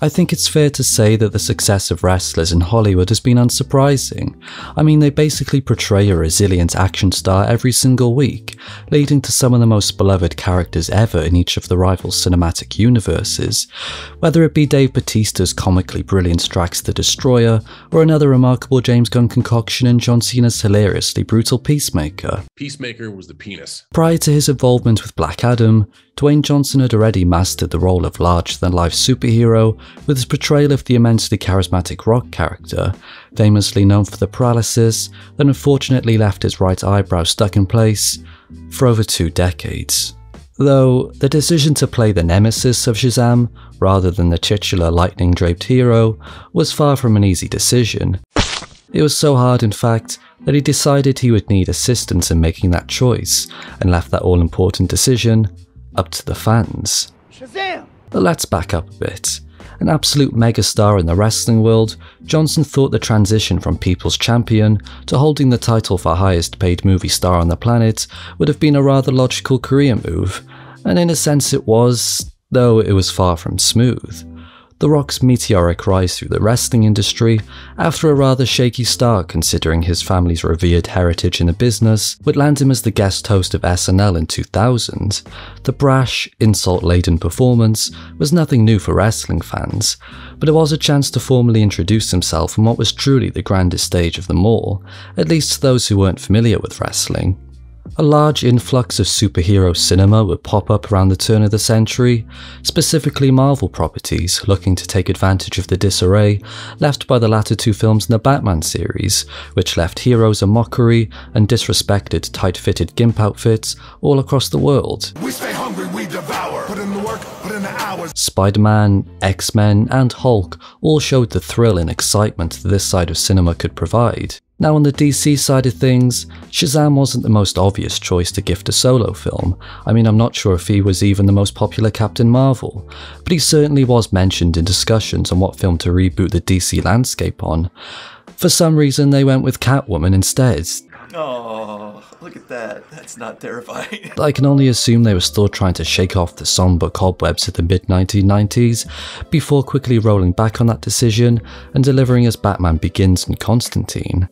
I think it's fair to say that the success of wrestlers in Hollywood has been unsurprising. I mean, they basically portray a resilient action star every single week, leading to some of the most beloved characters ever in each of the rival cinematic universes. Whether it be Dave Bautista's comically brilliant Drax the Destroyer, or another remarkable James Gunn concoction in John Cena's hilariously brutal Peacemaker. Peacemaker was the penis. Prior to his involvement with Black Adam, Dwayne Johnson had already mastered the role of larger-than-life superhero with his portrayal of the immensely charismatic Rock character, famously known for the paralysis that unfortunately left his right eyebrow stuck in place for over 2 decades. Though, the decision to play the nemesis of Shazam, rather than the titular lightning-draped hero, was far from an easy decision. It was so hard, in fact, that he decided he would need assistance in making that choice, and left that all-important decision up to the fans. Shazam! But let's back up a bit. An absolute megastar in the wrestling world, Johnson thought the transition from People's Champion to holding the title for highest paid movie star on the planet would have been a rather logical career move, and in a sense it was, though it was far from smooth. The Rock's meteoric rise through the wrestling industry, after a rather shaky start considering his family's revered heritage in the business, would land him as the guest host of SNL in 2000. The brash, insult-laden performance was nothing new for wrestling fans, but it was a chance to formally introduce himself on what was truly the grandest stage of them all, at least to those who weren't familiar with wrestling. A large influx of superhero cinema would pop up around the turn of the century, specifically Marvel properties looking to take advantage of the disarray left by the latter 2 films in the Batman series, which left heroes a mockery and disrespected tight-fitted gimp outfits all across the world. We stay hungry, we devour. Put in the work, put in the hours. Spider-Man, X-Men, and Hulk all showed the thrill and excitement that this side of cinema could provide. Now on the DC side of things, Shazam wasn't the most obvious choice to gift a solo film. I mean, I'm not sure if he was even the most popular Captain Marvel, but he certainly was mentioned in discussions on what film to reboot the DC landscape on. For some reason, they went with Catwoman instead. Oh, look at that. That's not terrifying. I can only assume they were still trying to shake off the somber cobwebs of the mid-1990s, before quickly rolling back on that decision and delivering as Batman Begins and Constantine.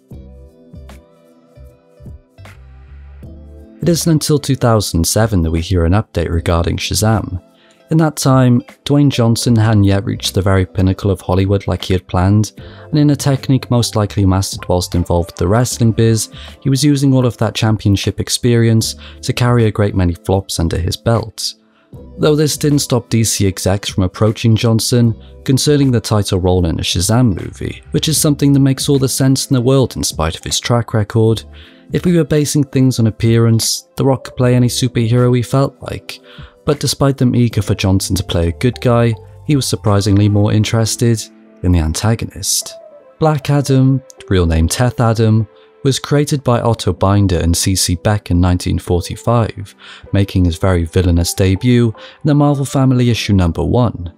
It isn't until 2007 that we hear an update regarding Shazam. In that time, Dwayne Johnson hadn't yet reached the very pinnacle of Hollywood like he had planned, and in a technique most likely mastered whilst involved with the wrestling biz, he was using all of that championship experience to carry a great many flops under his belt. Though this didn't stop DC execs from approaching Johnson concerning the title role in a Shazam movie, which is something that makes all the sense in the world in spite of his track record. If we were basing things on appearance, The Rock could play any superhero he felt like, but despite them eager for Johnson to play a good guy, he was surprisingly more interested in the antagonist. Black Adam, real name Teth Adam, was created by Otto Binder and C.C. Beck in 1945, making his very villainous debut in the Marvel Family issue #1.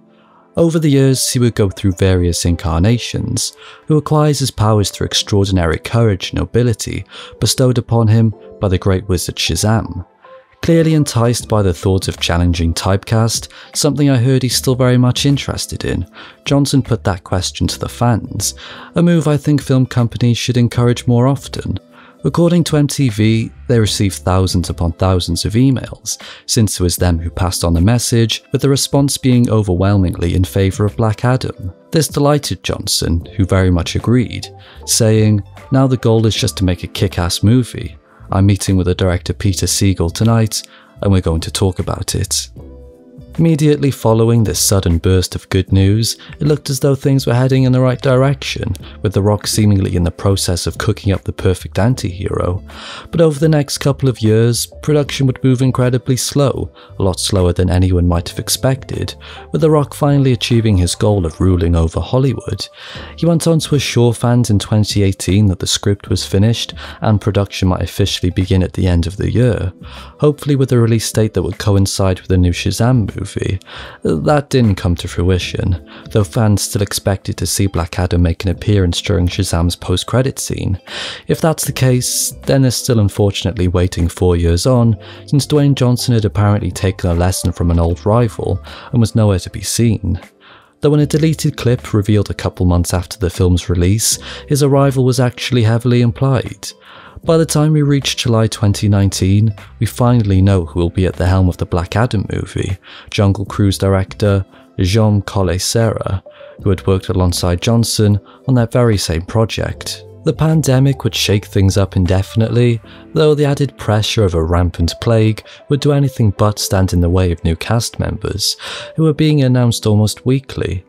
Over the years, he would go through various incarnations, who acquires his powers through extraordinary courage and nobility bestowed upon him by the great wizard Shazam. Clearly enticed by the thought of challenging typecast, something I heard he's still very much interested in, Johnson put that question to the fans, a move I think film companies should encourage more often. According to MTV, they received thousands upon thousands of emails, since it was them who passed on the message, with the response being overwhelmingly in favour of Black Adam. This delighted Johnson, who very much agreed, saying, "Now the goal is just to make a kick-ass movie. I'm meeting with the director Peter Siegel tonight, and we're going to talk about it." Immediately following this sudden burst of good news, it looked as though things were heading in the right direction, with The Rock seemingly in the process of cooking up the perfect anti-hero. But over the next couple of years, production would move incredibly slow, a lot slower than anyone might have expected, with The Rock finally achieving his goal of ruling over Hollywood. He went on to assure fans in 2018 that the script was finished and production might officially begin at the end of the year, hopefully with a release date that would coincide with the new Shazam movie. That didn't come to fruition, though fans still expected to see Black Adam make an appearance during Shazam's post-credit scene. If that's the case, then they're still unfortunately waiting 4 years on, since Dwayne Johnson had apparently taken a lesson from an old rival and was nowhere to be seen. though in a deleted clip revealed a couple months after the film's release, his arrival was actually heavily implied. By the time we reach July 2019, we finally know who will be at the helm of the Black Adam movie, Jungle Cruise director Jean Collet-Serra, who had worked alongside Johnson on that very same project. The pandemic would shake things up indefinitely, though the added pressure of a rampant plague would do anything but stand in the way of new cast members, who were being announced almost weekly.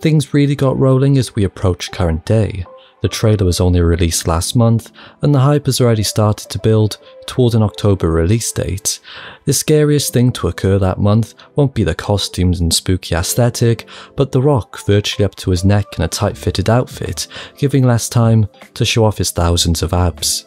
Things really got rolling as we approached current day. The trailer was only released last month, and the hype has already started to build toward an October release date. The scariest thing to occur that month won't be the costumes and spooky aesthetic, but The Rock virtually up to his neck in a tight-fitted outfit, giving less time to show off his thousands of abs.